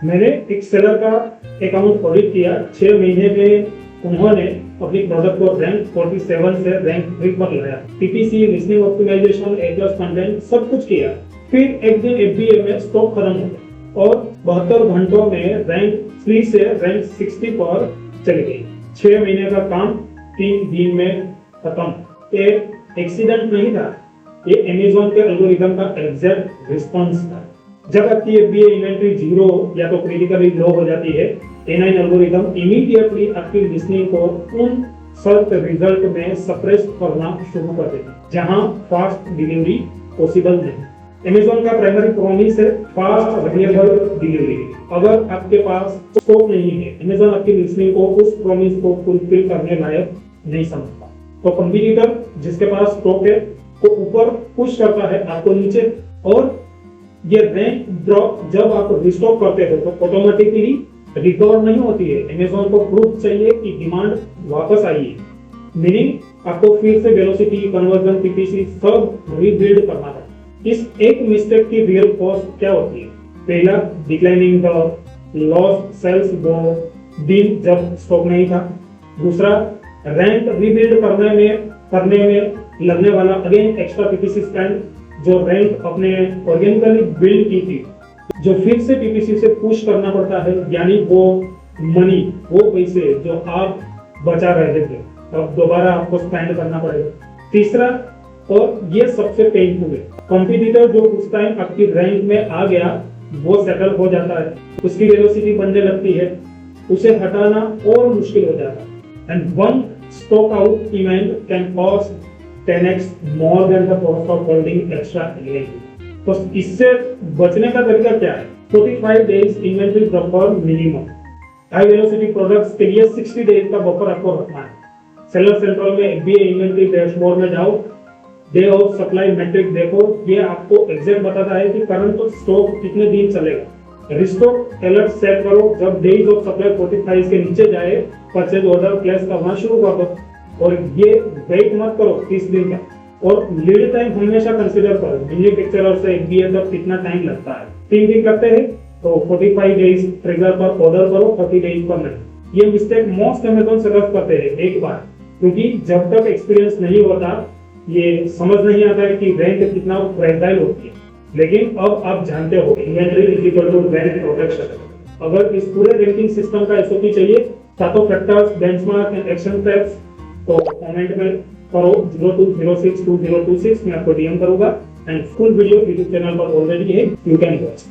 मैंने एक सेलर का अकाउंट ऑडिट किया। 6 महीने में उन्होंने अपनी प्रोडक्ट को रैंक 47 से रैंक 3 पर लाया। पीपीसी, लिसनिंग ऑप्टिमाइजेशन, ए प्लस कंटेंट सब कुछ किया। फिर एक दिन एफबीए में स्टॉक खत्म हो गया और 72 घंटों में रैंक 3 से रैंक 60 पर चली गई। 6 महीने का काम 3 दिन में खत्म। ये एक्सीडेंट नहीं था, ये अमेज़न के एल्गोरिथम का एग्जैक्ट रिस्पॉन्स था। जब आपकी एफबीए इन्वेंटरी 0 या तो क्रिटिकली लो हो जाती है, A9 एल्गोरिथम इमीडिएटली आपकी लिसनिंग को उन सर्च रिजल्ट में सप्रेस करना शुरू कर देती है जहां फास्ट डिलीवरी पॉसिबल नहीं। अमेज़न का प्राइमरी प्रॉमिस है फास्ट रिलायबल डिलीवरी। अगर आपके पास स्टॉक नहीं है, अमेज़न आपकी लिसनिंग को उस प्रॉमिस को फुलफिल करने लायक नहीं समझता। तो कंपटीटर जिसके पास स्टॉक है को ऊपर पुश करता है, आपको नीचे, और ये रैंक ड्रॉप जब आप रिस्टॉक करते हो तो ऑटोमेटिकली रिकवर नहीं होती है। अमेज़न को प्रूफ चाहिए कि डिमांड वापस आई है, मीनिंग आपको फिर से वेलोसिटी, कन्वर्जन, पीपीसी सब रीबिल्ड करना है। इस एक मिस्टेक की रियल कॉस्ट क्या होती है? पहला, डिक्लाइनिंग द लॉस सेल्स वो दिन जब स्टॉक नहीं था। दूसरा, रैंक रीबिल्ड करने में लगने वाला अगेन एक्स्ट्रा पीपीसी स्पेंड जो रैंक अपने ऑर्गेनिकली बिल्ड की थी, जो फिर से पीपीसी से पुश करना पड़ता है, यानी वो मनी, वो पैसे जो आप बचा रहे थे अब दोबारा आपको स्पेंड करना पड़ेगा। तीसरा, और ये सबसे पेनफुल है, कंपटीटर जो उस टाइम आपकी रैंक में आ गया वो सेटल हो जाता है, उसकी वेलोसिटी बनने लगती है, उसे हटाना और मुश्किल हो जाता है। And one stock out event can cost 10x more than the cost of holding extra inventory। तो इससे बचने का तरीका क्या है? 45 days inventory buffer minimum. High velocity products के लिए 60 डेज का बफर आपको रखना है। सेलर सेंट्रल में एफबीए इन्वेंटरी डैशबोर्ड में जाओ, डे ऑफ सप्लाई मैट्रिक देखो, ये आपको एग्जैक्ट बताता है कि करंट स्टॉक कितने दिन चलेगा। रिस्टॉक अलर्ट सेट करो, जब डेज ऑफ सप्लाई 45 के नीचे जाए परचेज ऑर्डर प्लेस करना शुरू कर दो, और ये वेट मत करो 30 दिन का। और लीड टाइम हमेशा कंसीडर करो, मैन्युफैक्चरर से एफबीए तक कितना टाइम लगता है। 3 दिन लगते हैं तो 45 डेज ट्रिगर पर ऑर्डर करो, 30 डेज पर नहीं। ये मिस्टेक मोस्ट अमेज़न सेलर्स करते हैं एक बार, क्योंकि जब तक एक्सपीरियंस नहीं होता ये समझ नहीं आता है कि रैंक कितना फ्रेजाइल होती है। लेकिन अब आप जानते हो inventory is equal to rank protection. अगर इस पूरे रैंकिंग सिस्टम का एसओपी चाहिए, सातों factors, benchmark and action steps, तो कमेंट में करो 02062026, मैं आपको डीएम करूंगा। And full video YouTube channel पर ऑलरेडी है, यू कैन वॉच।